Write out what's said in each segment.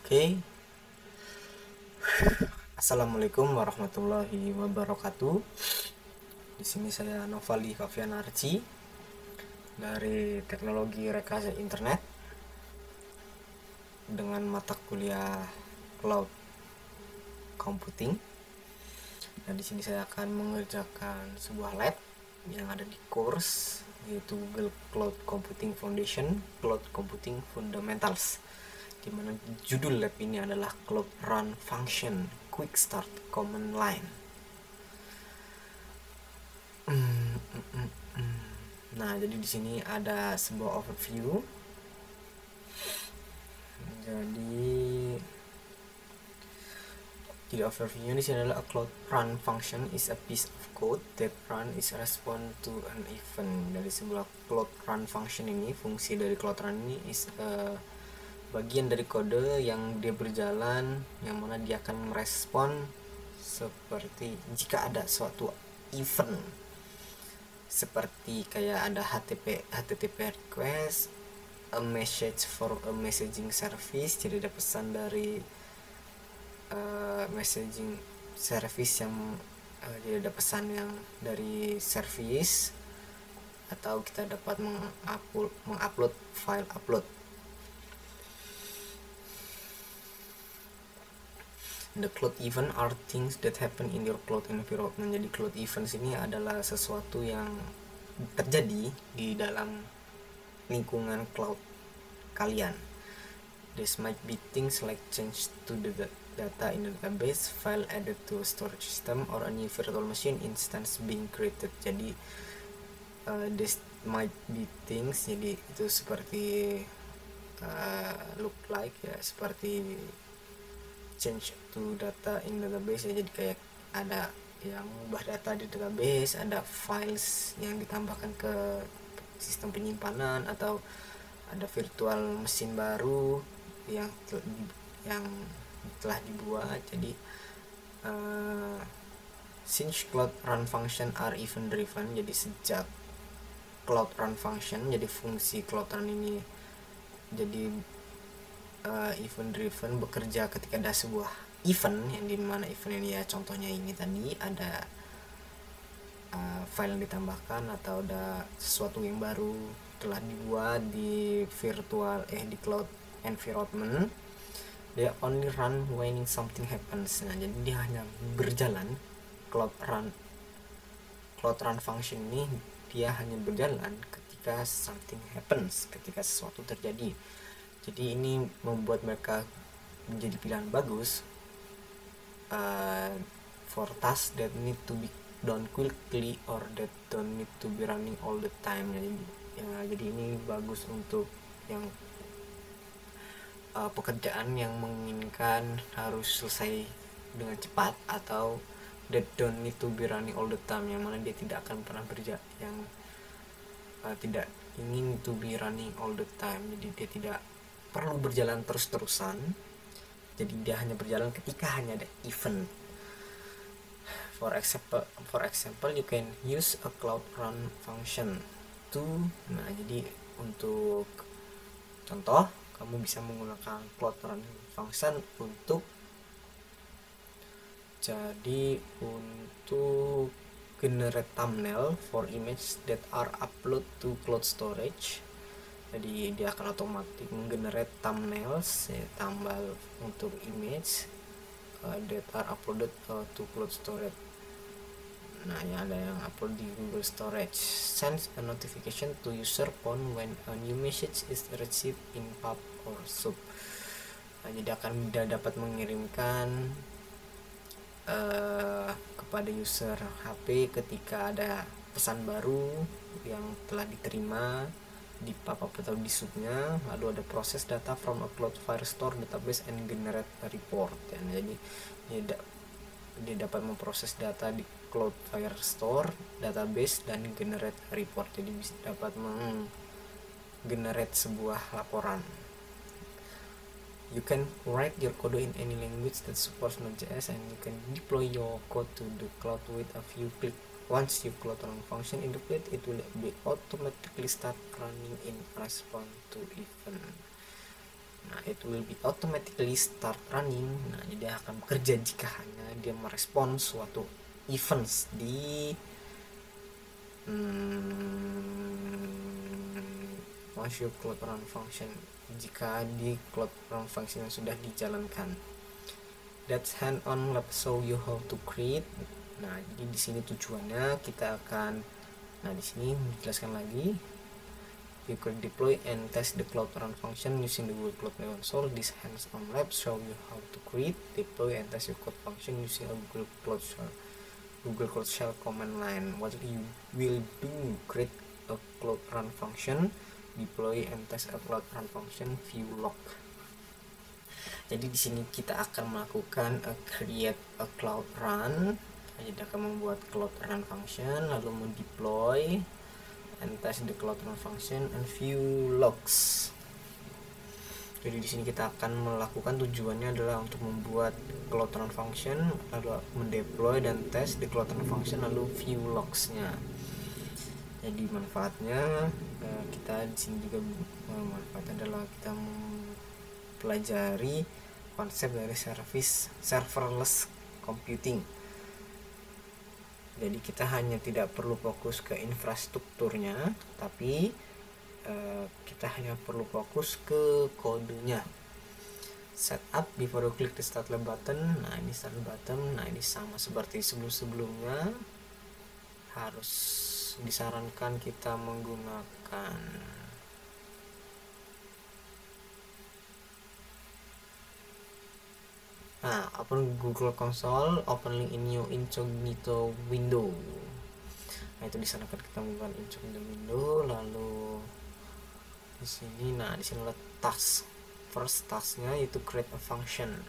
Oke, Assalamualaikum warahmatullahi wabarakatuh. Di sini saya Novali Kavianarci dari Teknologi Rekayasa Internet dengan mata kuliah Cloud Computing. Dan di sini saya akan mengerjakan sebuah lab yang ada di course, yaitu Google Cloud Computing Foundation, Cloud Computing Fundamentals, di mana judul lab ini adalah Cloud Run Function Quick Start Command Line. Nah, jadi di sini ada sebuah overview. Jadi overviewnya di sini adalah a cloud run function is a piece of code that run is respond to an event. Dari sebuah cloud run function ini, fungsi dari cloud run ini is bagian dari kode yang dia berjalan, yang mana dia akan merespon seperti jika ada suatu event, seperti kayak ada HTTP request, a message for a messaging service, jadi ada pesan dari messaging service yang jadi ada pesan yang dari service, atau kita dapat mengupload file upload. The cloud event are things that happen in your cloud environment. Jadi cloud events ini adalah sesuatu yang terjadi di dalam lingkungan cloud kalian. This might be things like change to the data in the database, file added to a storage system, or a new virtual machine instance being created. Jadi this might be things, jadi itu seperti look like ya, seperti change to data in database ya, jadi kayak ada yang ubah data di database, ada files yang ditambahkan ke sistem penyimpanan, atau ada virtual mesin baru yang telah dibuat. Jadi since cloud run function are event driven, jadi sejak cloud run function, jadi fungsi cloud run ini jadi event driven, bekerja ketika ada sebuah event, yang dimana event ini ya contohnya ini tadi ada file yang ditambahkan atau ada sesuatu yang baru telah dibuat di di cloud environment. They only run when something happens. Nah, jadi dia hanya berjalan, cloud run function ini dia hanya berjalan ketika something happens, ketika sesuatu terjadi. Jadi ini membuat mereka menjadi pilihan bagus for tasks that need to be done quickly or that don't need to be running all the time. Jadi ini bagus untuk yang pekerjaan yang menginginkan harus selesai dengan cepat, atau that don't need to be running all the time, yang mana dia tidak akan pernah yang tidak ingin to be running all the time. Jadi dia tidak perlu berjalan terus-terusan, jadi dia hanya berjalan ketika hanya ada event. For example, you can use a cloud run function to, nah jadi untuk contoh, kamu bisa menggunakan cloud run function untuk generate thumbnail for image that are upload to cloud storage. Jadi dia akan otomatis menggenerate thumbnails ya, tambal untuk image that are uploaded to cloud storage. Nah, ya ada yang upload di Google Storage. Sends a notification to user phone when a new message is received in pub or sub. Nah, jadi akan dapat mengirimkan kepada user HP ketika ada pesan baru yang telah diterima di pub atau di subnya, lalu ada proses data from a Cloudflare store database and generate a report. Ya, jadi dia dapat memproses data di Cloudflare store database dan generate report, jadi bisa dapat menggenerate sebuah laporan. You can write your code in any language that supports Node.js, and you can deploy your code to the cloud with a few clicks. Once your cloud run function in the cloud, it will be automatically start running in response to event. Nah, it will be automatically start running. Nah, jadi akan bekerja jika hanya dia merespons suatu events di masuk cloud run function. Jika di cloud run function yang sudah dijalankan. That's hand-on lab show you how to create. Nah, jadi di sini tujuannya kita akan, nah di sini dijelaskan lagi. You could deploy and test the Cloud Run function using the Google Cloud Console. This hands-on lab show you how to create, deploy, and test your code function using a Google Cloud Shell command line. What you will do: create a Cloud Run function, deploy and test a Cloud Run function, view log. Jadi di sini kita akan melakukan create a Cloud Run. Jadi akan membuat Cloud Run function, lalu mendeploy and test the Cloud Run function and view logs. Jadi di sini kita akan melakukan, tujuannya adalah untuk membuat Cloud Run function, lalu mendeploy dan test the Cloud Run function, lalu view logsnya. Jadi manfaatnya kita di sini juga manfaatnya adalah kita mempelajari konsep dari serverless computing. Jadi kita hanya tidak perlu fokus ke infrastrukturnya, tapi kita hanya perlu fokus ke kodenya. Setup before you click the start lab button. Nah, ini start button. Nah, ini sama seperti sebelumnya, harus disarankan kita menggunakan open Google Console, open link in new incognito window. Nah, itu disarankan kita menggunakan incognito window. Lalu di sini, nah di sini ada task. First tasknya yaitu create a function.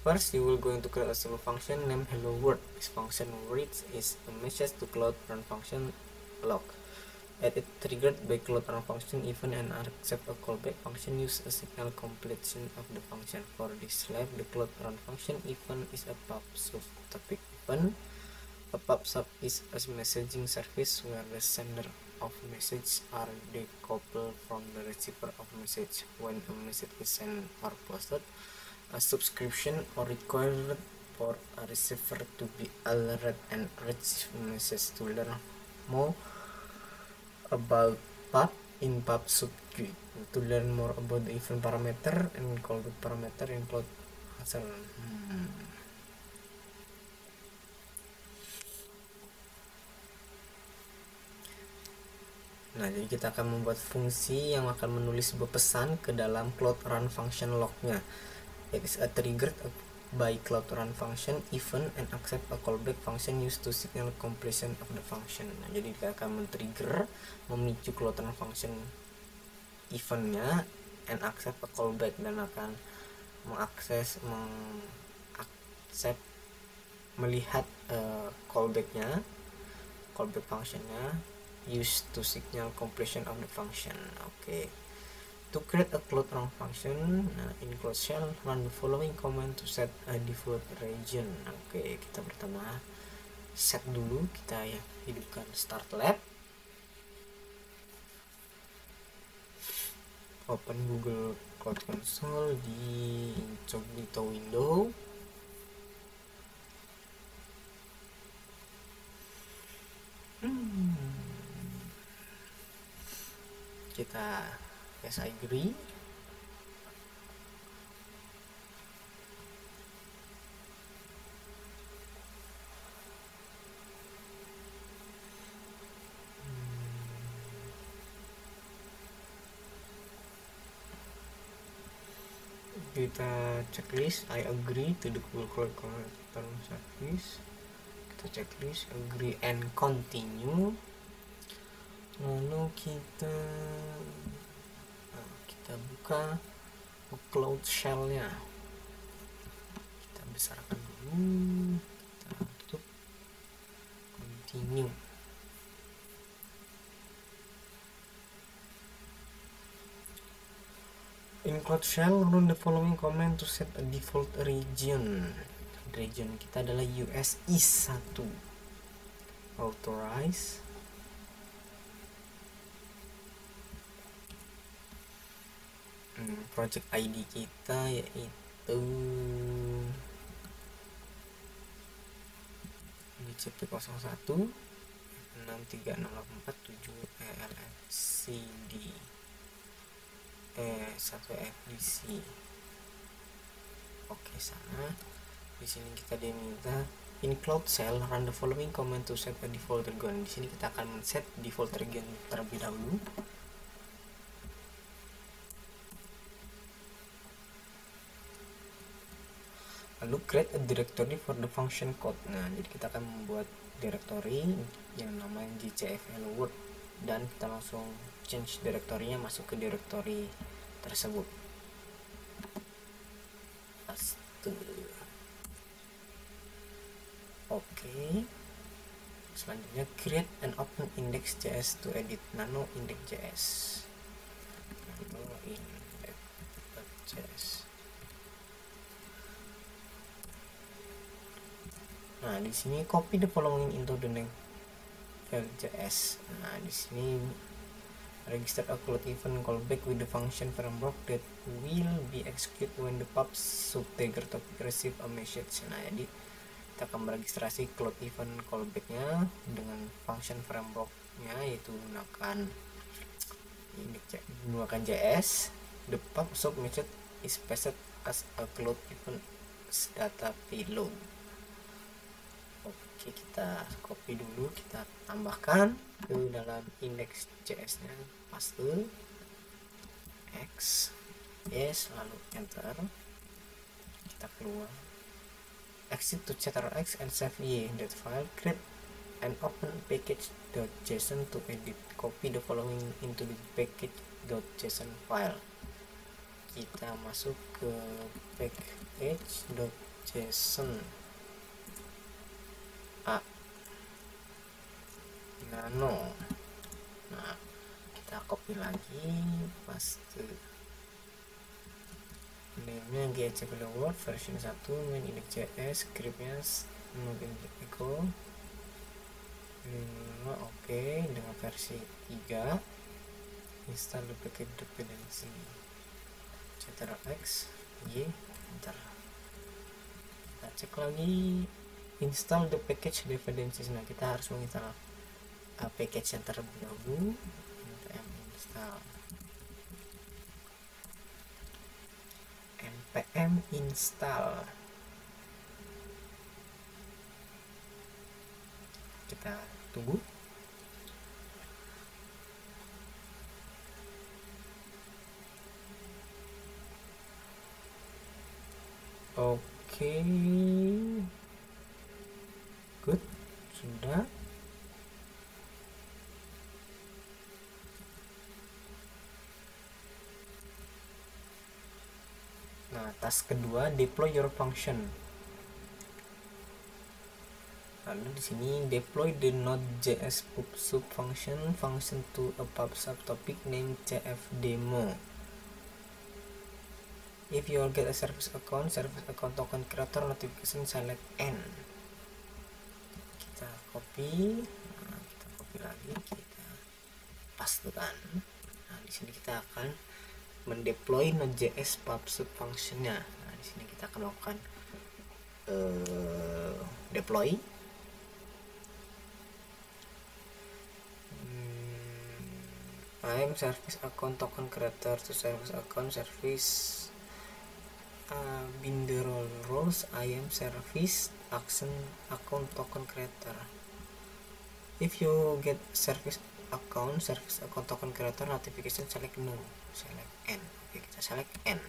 First, you will going to create a simple function named hello world. This function reads is a message to Cloud Run function log. At it triggered by Cloud Run function event and accept a callback function use a signal completion of the function. For this lab, the Cloud Run function event is a pub sub topic event. A pub sub is a messaging service where the sender of message are decoupled from the receiver of message. When a message is sent or posted, a subscription or required for a receiver to be alerted and receive message. To learn more about pub in pub sub GUI, to learn more about the event parameter and callback parameter in Cloud Answer. Nah, jadi kita akan membuat fungsi yang akan menulis sebuah pesan ke dalam Cloud Run function lognya. It is a triggered by Cloud Run function event and accept a callback function used to signal completion of the function. Nah, jadi kita akan men-trigger, memicu Cloud Run function eventnya and accept a callback, dan akan melihat callbacknya, callback functionnya used to signal completion of the function. Oke. To create a Cloud Run function, in Cloud Shell, run the following command to set a default region. Oke, kita pertama set dulu, kita ya hidupkan start lab, open Google Cloud Console di incognito window. Kita yes I agree. Kita checklist I agree to the Google Cloud term service. Kita checklist agree and continue. Lalu kita buka Cloud Shell-nya, kita besarkan dulu, kita tutup, continue. In Cloud Shell, run the following command to set a default region. Region kita adalah US East 1. Authorize. project ID kita yaitu BCP01 63684 ELFCD 1FDC. Oke, sana di sini kita diminta in cloud shell run the following command to set a default region. Di sini kita akan set default region terlebih dahulu. Lalu create a directory for the function code. Nah, jadi kita akan membuat directory yang namanya GCFL Word dan kita langsung change directory-nya masuk ke directory tersebut. Paste. Oke. Selanjutnya create and open index.js to edit nano index.js. Nano index.js. Nah, di sini copy the following into the file.js. Nah, di sini register a cloud event callback with the function framework that will be executed when the pub subtagger topic receive a message. Nah, jadi kita akan meregistrasi cloud event callbacknya dengan function frameworknya, yaitu menggunakan JS. The pub sub message is passed as a cloud event data payload. Oke, kita copy dulu, kita tambahkan ke dalam index.js nya, paste x yes, lalu enter, kita keluar, exit to ctrl+x and save that file, create and open package.json to edit, copy the following into the package.json file. Kita masuk ke package.json nano. Nah, kita copy lagi, paste name-nya GCFL Word version 1 main index.js, scriptnya node echo. Oke, dengan versi 3. Install the package dependency, ctrl+x enter. Kita cek lagi, install the package dependencies. Nah, kita harus menginstal package yang terlebih dahulu. npm install. Kita tunggu. Oke, good, sudah. Nah, task kedua, deploy your function. Lalu di sini deploy the node.js pub/sub function to a pub subtopic named cfdemo. If you get a service account token creator notification, select n. Kita copy, kita copy lagi, kita pastekan. Nah, di sini kita akan mendeploy node.js pub/sub functionnya. Nah, di sini kita akan melakukan deploy. I am service account token creator to service account service binder roles. I am service action account token creator. If you get service account token creator notification, select no, select n. Oke, kita select n.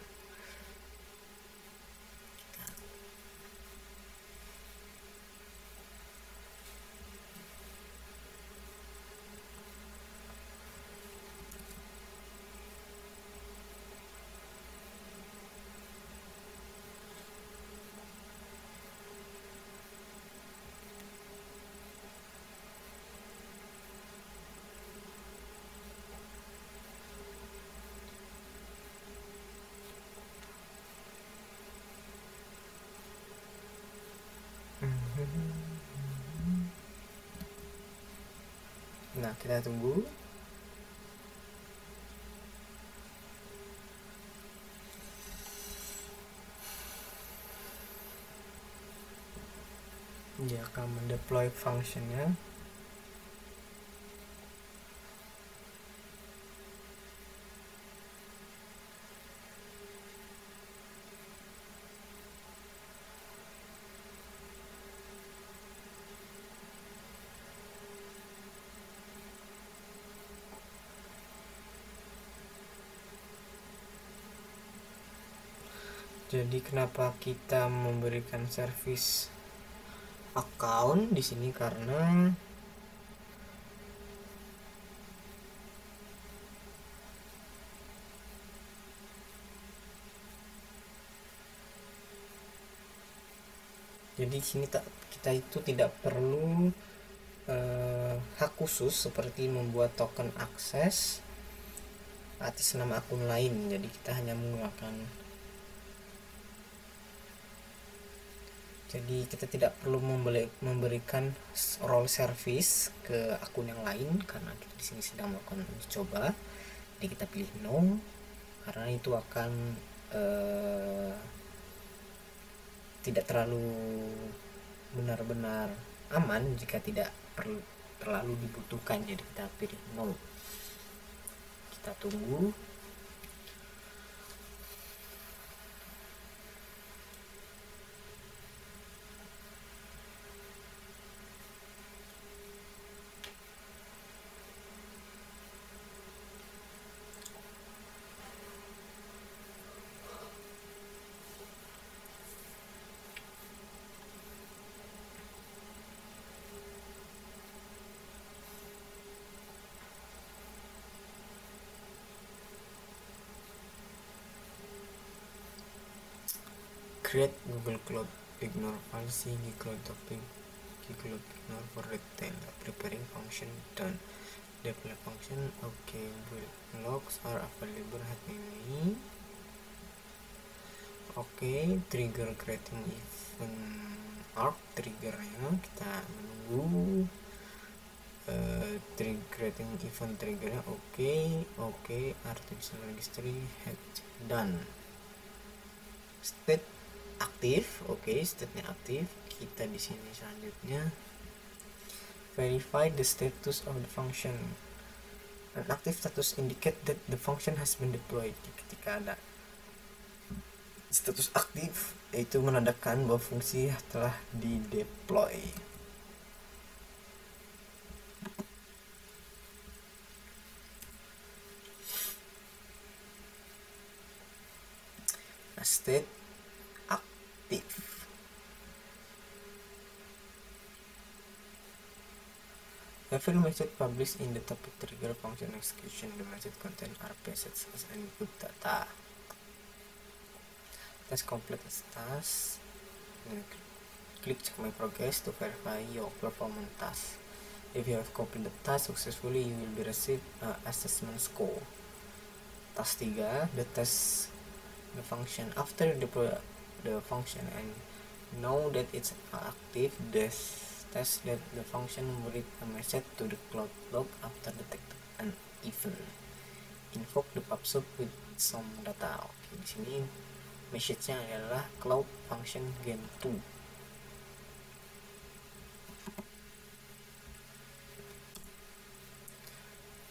Nah, kita tunggu. dia akan mendeploy functionnya. Jadi kenapa kita memberikan service account di sini, karena jadi di sini kita itu tidak perlu hak khusus seperti membuat token akses atas nama akun lain. Jadi kita hanya menggunakan, jadi kita tidak perlu memberikan role service ke akun yang lain karena kita di sini sedang melakukan uji coba. Jadi kita pilih no karena itu akan tidak terlalu benar-benar aman jika tidak terlalu dibutuhkan. Jadi kita pilih no. Kita tunggu. Create Google Cloud, ignore policy, Cloud topic, Cloud ignore for retail, preparing function done, deploy function, okay, logs are available ini, okay, trigger creating event arc, triggernya kita menunggu, creating event triggernya, okay, artificial registry had done, state aktif, state-nya aktif. Kita di sini selanjutnya verify the status of the function. An active status indicate that the function has been deployed. Ketika ada status aktif, itu menandakan bahwa fungsi telah di-deploy. Nah, state every message published in the topic trigger function execution. The message content are passed as input data. Task complete as task. Click check my progress to verify your performance task. If you have completed the task successfully, you will be received assessment score. Task 3, the function after deploy the function and know that it's active. Test that the function will read a message to the cloud log after detect an event. Invoke the PubSub with some data. Oke, di sini message-nya adalah cloud function gen 2.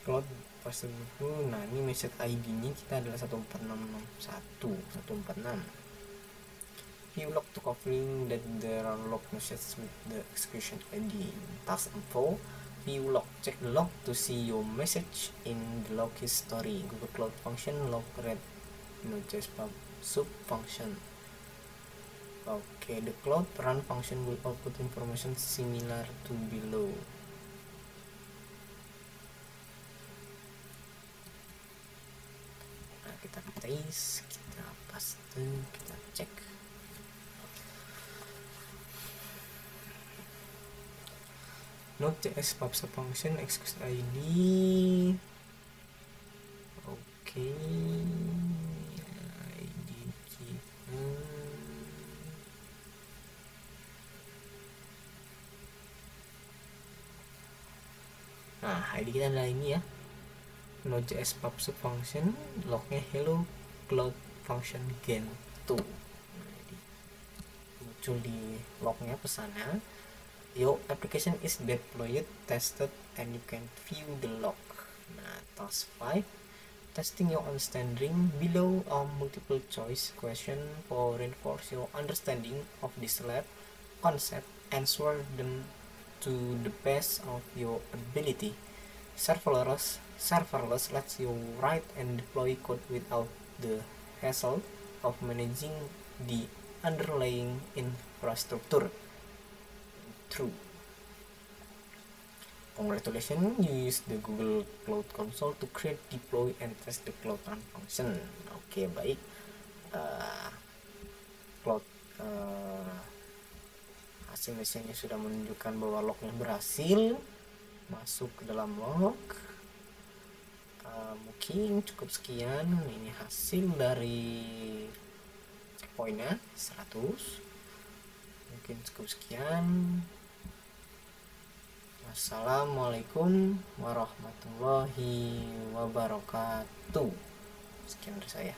Cloud PubSub itu, nah ini message ID-nya kita adalah 14661 146. View log to confirm that there are log messages with the execution ID. Task info, view log, check the log to see your message in the log history. Google Cloud function log read Node.js sub function. Okay, the Cloud run function will output information similar to below. Nah, kita paste, kita paste, kita cek. Node.js PubSub function execute ID. Oke, ID given. Nah, ID kita adalah ini ya, Node.js PubSub function, lognya hello cloud function gen 2. Nah, muncul di lognya pesannya. your application is deployed, tested, and you can view the log. Nah, task 5, testing your understanding. Below multiple choice question for reinforce your understanding of this lab concept. Answer them to the best of your ability. Serverless lets you write and deploy code without the hassle of managing the underlying infrastructure. True. Congratulations, you use the Google Cloud Console to create, deploy, and test the Cloud Run function. Oke, baik. Cloud hasil mesinnya sudah menunjukkan bahwa lognya berhasil masuk ke dalam log. Mungkin cukup sekian. Ini hasil dari checkpointnya 100. Mungkin cukup sekian. Assalamualaikum warahmatullahi wabarakatuh. Sekian dari saya.